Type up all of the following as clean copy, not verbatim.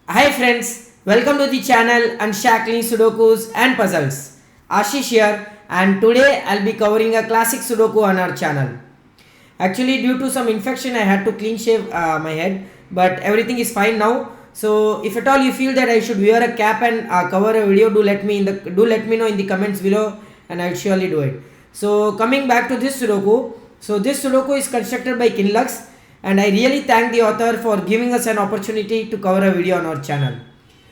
Hi friends, welcome to the channel Unshackling Sudokus and Puzzles. Ashish here, and today I'll be covering a classic Sudoku on our channel. Actually, due to some infection, I had to clean shave my head, but everything is fine now. So, if at all you feel that I should wear a cap and cover a video, do let me know in the comments below, and I'll surely do it. So, coming back to this Sudoku, so this Sudoku is constructed by Kinlux, and I really thank the author for giving us an opportunity to cover a video on our channel.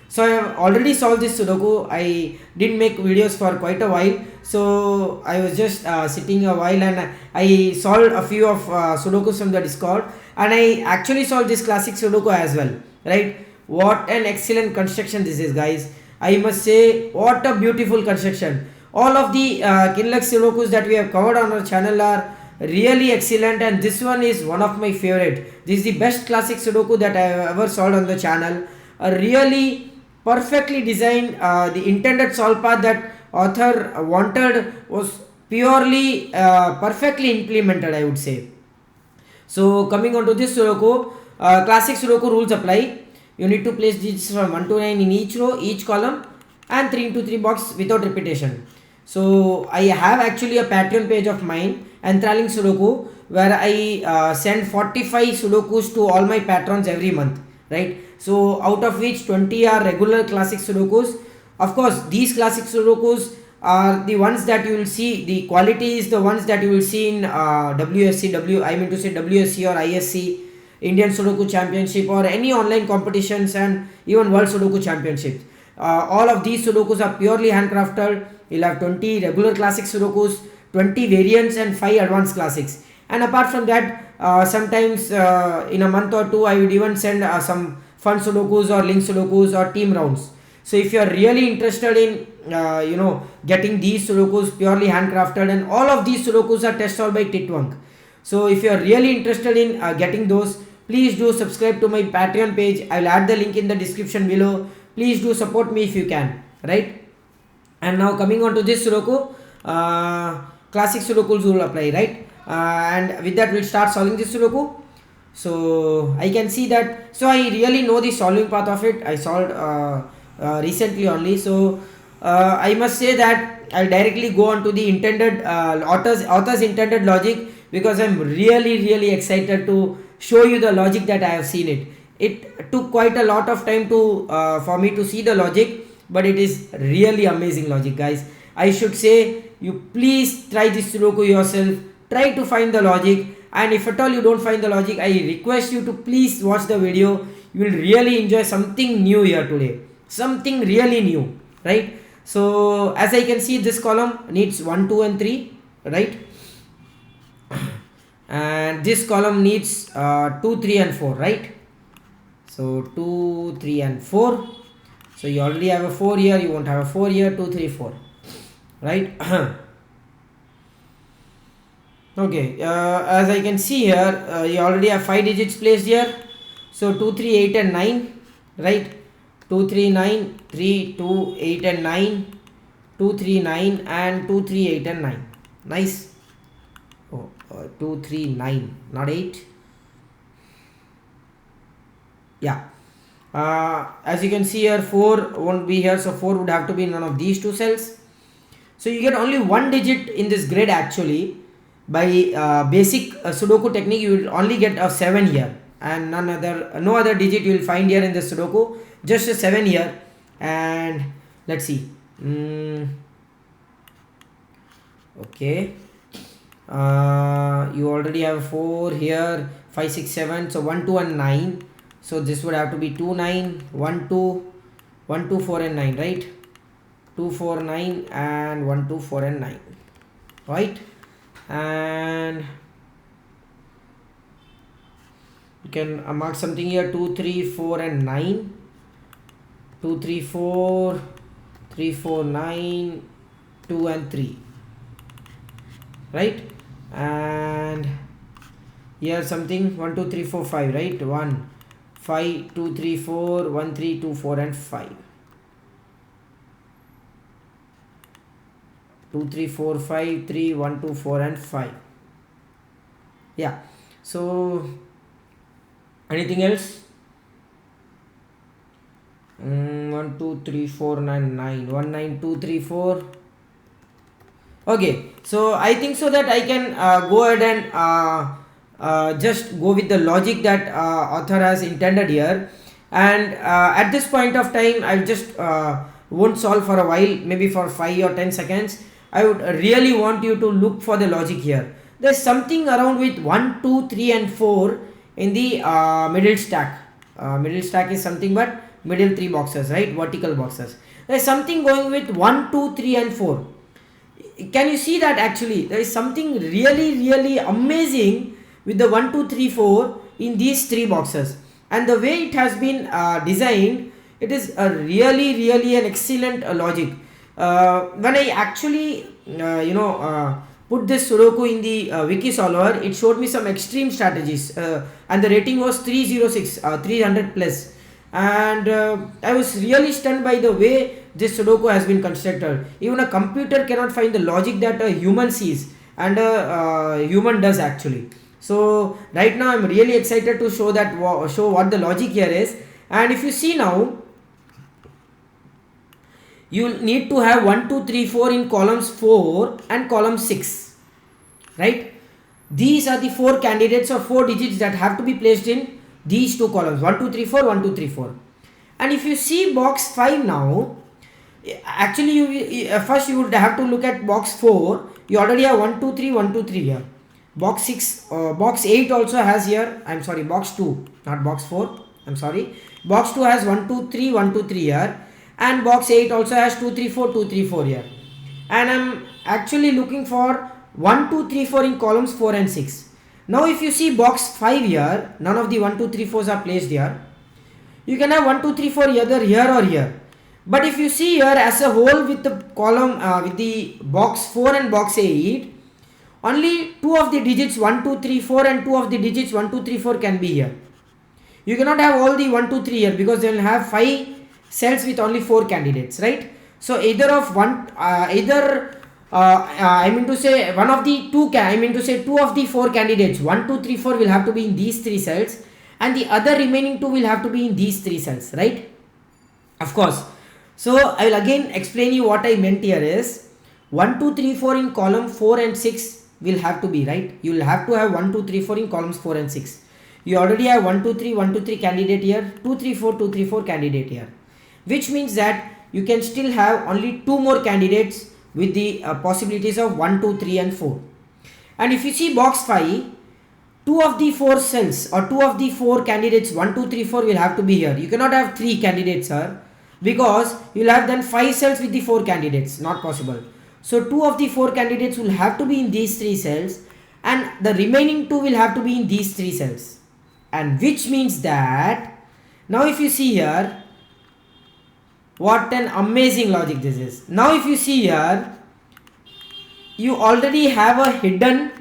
So I have already solved this Sudoku. I didn't make videos for quite a while. So I was just sitting a while and I solved a few of Sudokus from the Discord. And I actually solved this classic Sudoku as well. Right? What an excellent construction this is, guys. I must say, what a beautiful construction. All of the Kinlux Sudokus that we have covered on our channel are really excellent, and this one is one of my favorite. This is the best classic Sudoku that I have ever solved on the channel. A really perfectly designed, the intended solve path that author wanted was purely perfectly implemented, I would say. So coming on to this Sudoku, classic Sudoku rules apply. You need to place digits from 1 to 9 in each row, each column, and 3 into 3 box without repetition. So I have actually a Patreon page of mine, Enthralling Sudoku, where I send 45 Sudokus to all my patrons every month, right? So out of which 20 are regular classic Sudokus. Of course, these classic Sudokus are the ones that you will see. The quality is the ones that you will see in I mean to say WSC or ISC, Indian Sudoku Championship, or any online competitions, and even World Sudoku Championships. All of these Sudokus are purely handcrafted. You'll have 20 regular classic Sudokus, 20 variants, and 5 advanced classics. And apart from that, sometimes in a month or two, I would even send some fun Sudokus or link Sudokus or team rounds. So if you are really interested in getting these Sudokus purely handcrafted, and all of these Sudokus are test solved by Titwunk. So if you are really interested in getting those, please do subscribe to my Patreon page. I will add the link in the description below. Please do support me if you can, right? And now coming on to this Sudoku, classic Sudokus will apply, right? And with that we'll start solving this Sudoku. So I can see that, so I really know the solving path of it. I solved recently only. So I must say that I'll directly go on to the intended author's intended logic, because I'm really excited to show you the logic that I have seen it. It took quite a lot of time to for me to see the logic, but it is really amazing logic, guys. I should say, you please try this Sudoku yourself. Try to find the logic, and if at all you don't find the logic, I request you to please watch the video. You will really enjoy something new here today, something really new, right? So as I can see, this column needs 1, 2 and 3, right? And this column needs 2, 3 and 4, right? So 2, 3 and 4. So you already have a 4 here, you won't have a 4 here. 2, 3, 4, right? Okay, as I can see here, you already have 5 digits placed here. So 2, 3, 8 and 9, right? 2, 3, 9, 3, 2, 8 and 9, 2, 3, 9 and 2, 3, 8 and 9. Nice. Oh, 2, 3, 9, not 8. Yeah. As you can see here, 4 won't be here, so 4 would have to be in one of these two cells. So you get only one digit in this grid actually. By basic Sudoku technique, you will only get a 7 here, and no other digit you will find here in the Sudoku, just a 7 here. And let's see. Okay, you already have 4 here, 5, 6, 7, so 1, 2 and 9. So this would have to be 2, 9, 1, 2, 1, 2, 4 and 9, right? 2, 4, 9 and 1, 2, 4 and 9, right? And you can mark something here: 2, 3, 4 and 9, 2, 3, 4, 3, 4, 9, 2 and 3, right? And here something 1, 2, 3, 4, 5, right? 1, 5, 2, 3, 4, 1, 3, 2, 4 and 5. 2, 3, 4, 5, 3, 1, 2, 4 and 5. Yeah. So anything else? 1 2 3 4 9 9 1 9 2 3 4. Okay, so I think so that I can go ahead and just go with the logic that author has intended here. And at this point of time I'll just won't solve for a while, maybe for 5 or 10 seconds. I would really want you to look for the logic here. There's something around with 1 2 3 and 4 in the middle stack. Middle stack is something but middle 3 boxes, right? Vertical boxes. There's something going with 1 2 3 and 4. Can you see that? Actually there is something really amazing with the 1 2 3 4 in these 3 boxes, and the way it has been designed, it is a really an excellent logic. When I actually put this Sudoku in the wiki solver, it showed me some extreme strategies, and the rating was 306, 300 plus, and I was really stunned by the way this Sudoku has been constructed. Even a computer cannot find the logic that a human sees and a human does actually. So right now I'm really excited to show what the logic here is. And if you see now, you need to have 1 2 3 4 in columns 4 and column 6, right? These are the 4 candidates or 4 digits that have to be placed in these 2 columns, 1 2 3 4 1 2 3 4. And if you see box 5 now, actually first you would have to look at box 4. You already have 1 2 3 1 2 3 here. Box 6, box 8 also has here, I'm sorry, box 2, not box 4, I'm sorry. Box 2 has 1 2 3 1 2 3 here, and box 8 also has 2 3 4 2 3 4 here. And I'm actually looking for 1 2 3 4 in columns 4 and 6. Now if you see box 5 here, none of the 1 2 3 4s are placed here. You can have 1 2 3 4 either here or here. But if you see here as a whole with the column with the box 4 and box 8, only 2 of the digits 1 2 3 4 and 2 of the digits 1 2 3 4 can be here. You cannot have all the 1 2 3 here because they will have 5 cells with only 4 candidates, right? So either of one I mean to say one of the two I mean to say 2 of the 4 candidates 1 2 3 4 will have to be in these 3 cells, and the other remaining 2 will have to be in these 3 cells, right? Of course. So I will again explain you what I meant here is 1 2 3 4 in column 4 and 6 will have to be, right? You will have to have 1 2 3 4 in columns 4 and 6. You already have 1 2 3 1 2 3 candidate here, 2 3 4 2 3 4 candidate here, which means that you can still have only 2 more candidates with the possibilities of 1 2 3 and 4. And if you see box 5, 2 of the 4 cells or 2 of the 4 candidates 1 2 3 4 will have to be here. You cannot have 3 candidates here because you will have then 5 cells with the 4 candidates, not possible. So 2 of the 4 candidates will have to be in these 3 cells, and the remaining 2 will have to be in these 3 cells, and which means that now if you see here, what an amazing logic this is. Now if you see here, you already have a hidden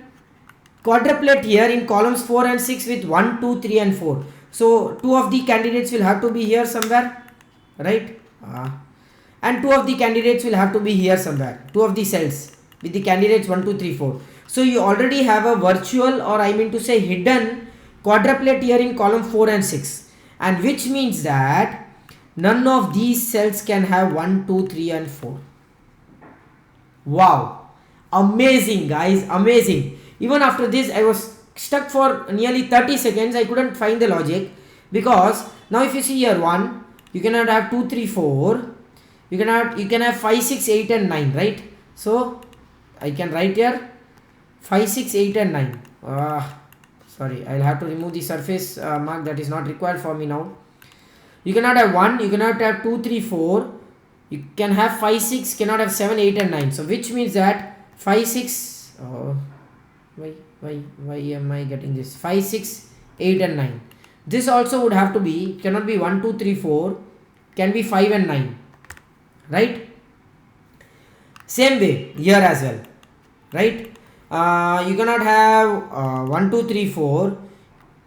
quadruplet here in columns 4 and 6 with 1 2 3 and 4. So 2 of the candidates will have to be here somewhere, right? And 2 of the candidates will have to be here somewhere, 2 of the cells with the candidates 1 2 3 4. So you already have a virtual, or I mean to say hidden quadruplet here in column 4 and 6, and which means that none of these cells can have 1 2 3 and 4. Wow, amazing guys, amazing. Even after this I was stuck for nearly 30 seconds. I couldn't find the logic, because now if you see here 1, you cannot have 2 3 4, you can have 5 6 8 and 9, right? So I can write here 5 6 8 and 9. Sorry, I'll have to remove the surface mark that is not required for me now. You cannot have 1, you cannot have 2 3 4, you can have 5 6, cannot have 7 8 and 9. So which means that 5 6 why am I getting this? 5 6 8 and 9. This also would have to be, cannot be 1 2 3 4, can be 5 and 9, right? Same way here as well, right? You cannot have 1 2 3 4,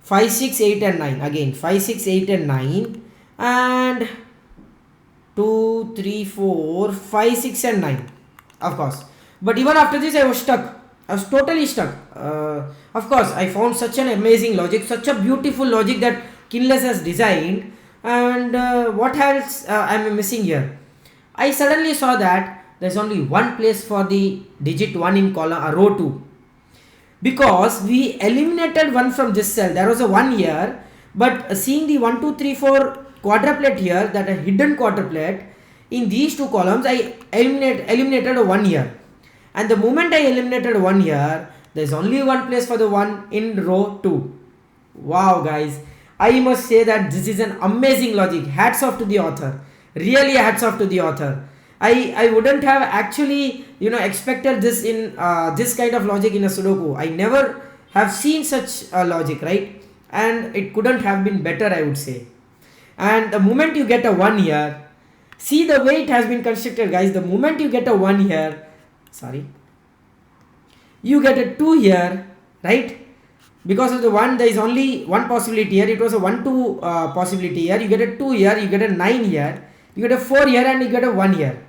5 6 8 and 9, again 5 6 8 and 9, and 2 3 4 5 6 and 9, of course. But even after this I was stuck, I was totally stuck. Of course I found such an amazing logic, such a beautiful logic that Kinless has designed. And what else I'm missing here? I suddenly saw that there's only one place for the digit 1 in column row 2, because we eliminated one from this cell. There was a 1 here, but seeing the 1 2 3 4 quadruplet here, that a hidden quadruplet in these two columns, I eliminated a 1 here. And the moment I eliminated 1 here, there's only one place for the 1 in row 2. Wow guys, I must say that this is an amazing logic. Hats off to the author. Really hats off to the author. I wouldn't have actually expected this in this kind of logic in a Sudoku. I never have seen such a logic, right? And it couldn't have been better, I would say. And the moment you get a 1 here, see the way it has been constructed, guys. The moment you get a 1 here, you get a 2 here, right? Because of the 1, there is only one possibility here. It was a 1 2 possibility here. You get a 2 here, you get a 9 here, you get a 4 here, and you get a 1 here.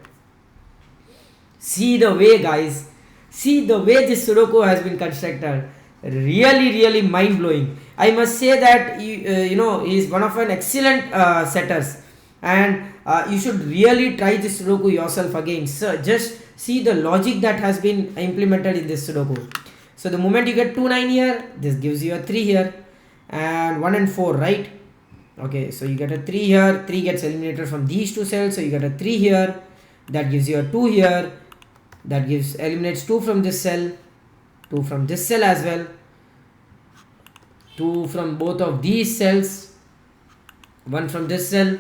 See the way, guys. See the way this Sudoku has been constructed. Really mind blowing. I must say that he is one of an excellent setters, and you should really try this Sudoku yourself again. So just see the logic that has been implemented in this Sudoku. So the moment you get 2 9 here, this gives you a 3 here, and 1 and 4, right? Okay, so you get a 3 here, 3 gets eliminated from these two cells, so you get a 3 here, that gives you a 2 here, that eliminates 2 from this cell, 2 from this cell as well, 2 from both of these cells, 1 from this cell.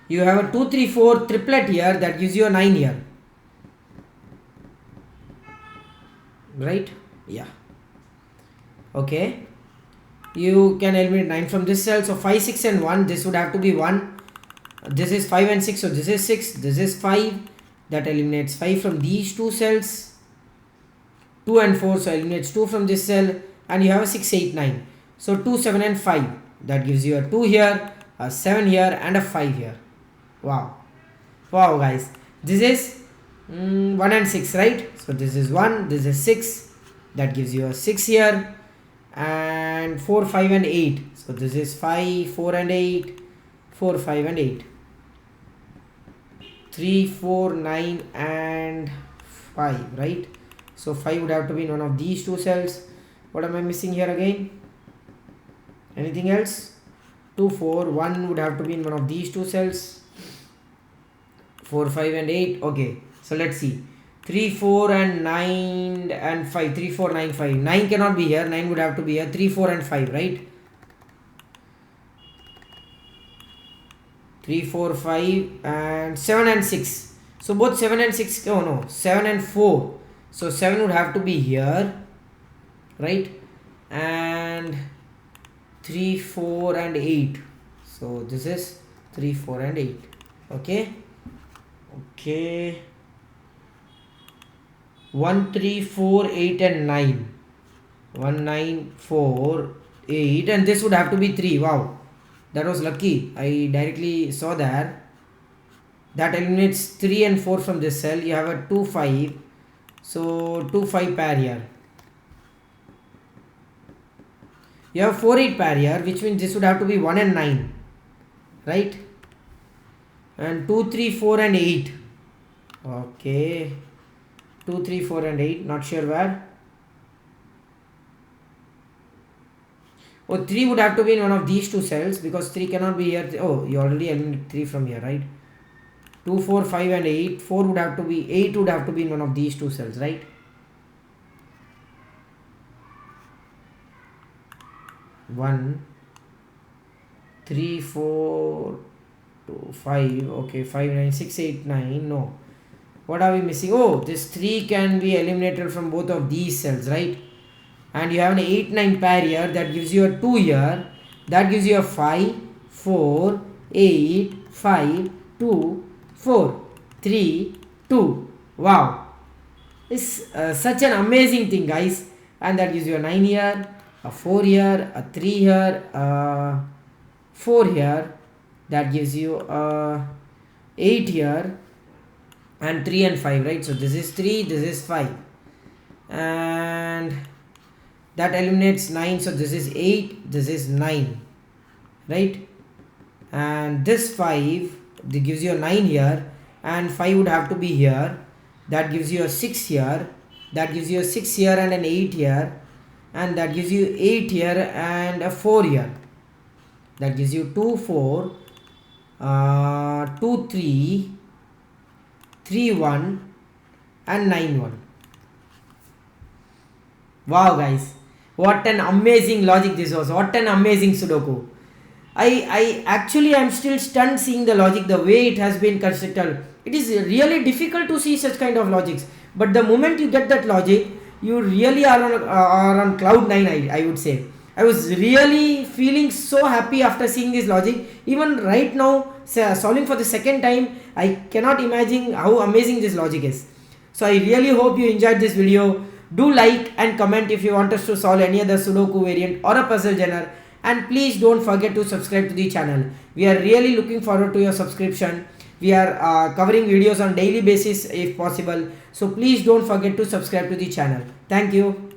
You have a 2 3 4 triplet here, that gives you a 9 here, right? Yeah. Okay, you can eliminate 9 from this cell, so 5 6 and 1, this would have to be 1. This is 5 and 6, so this is 6, this is 5, that eliminates 5 from these two cells. 2 and 4, so eliminates 2 from this cell, and you have a 6 8 9, so 2 7 and 5, that gives you a 2 here, a 7 here, and a 5 here. Wow guys, this is 1 and 6, right? So this is 1, this is 6, that gives you a 6 here, and 4 5 and 8, so this is 5 4 and 8, 4 5 and 8, 3 4 9 and 5, right? So 5 would have to be in one of these two cells. What am I missing here again? Anything else? 2 4, 1 would have to be in one of these two cells. 4 5 and 8. Okay, so let's see. 3 4 and 9 and 5. 3 4 9 5. 9 cannot be here, 9 would have to be here. 3 4 and 5, right? 3 4 5 and 7 and 6. So both 7 and 6, oh no, 7 and 4, so 7 would have to be here, right? And 3 4 and 8, so this is 3 4 and 8. Okay, 1 3 4 8 and 9, 1 9 4 8, and this would have to be 3. Wow, that was lucky. I directly saw that. That eliminates 3 and 4 from this cell. You have a 2 5, so 2 5 pair here. You have 4 8 pair here, which means this would have to be 1 and 9, right? And 2 3 4 and 8. Okay, 2 3 4 and 8, not sure where. Oh, 3 would have to be in one of these two cells, because 3 cannot be here. Oh, you already eliminated 3 from here, right? 2 4 5 and 8. 4 would have to be, 8 would have to be in one of these two cells, right? One 3 4 2 5. Okay, 5 9 6 8 9. No, what are we missing? Oh, this 3 can be eliminated from both of these cells, right? And you have an 8 9 pair here, that gives you a 2 here, that gives you a 5 4 8 5 2 4 3 2. Wow, it's such an amazing thing, guys. And that gives you a 9 here, a 4 here, a 3 here, a 4 here, that gives you a 8 here, and 3 and 5, right? So this is 3, this is 5, and that eliminates 9, so this is 8, this is 9, right? and this 5, that gives you a 9 here, and 5 would have to be here, that gives you a 6 here, that gives you a 6 here and an 8 here, and that gives you 8 here and a 4 here, that gives you 2 4, 2 3, 3 1 and 9 1. Wow guys, what an amazing logic this was, what an amazing Sudoku. I actually am still stunned seeing the logic, the way it has been constructed. It is really difficult to see such kind of logics, but the moment you get that logic, you really are on cloud 9, I would say. I was really feeling so happy after seeing this logic. Even right now, solving for the second time, I cannot imagine how amazing this logic is. So I really hope you enjoyed this video. Do like and comment if you want us to solve any other Sudoku variant or a puzzle genre, and please don't forget to subscribe to the channel. We are really looking forward to your subscription. We are covering videos on daily basis if possible, so please don't forget to subscribe to the channel. Thank you.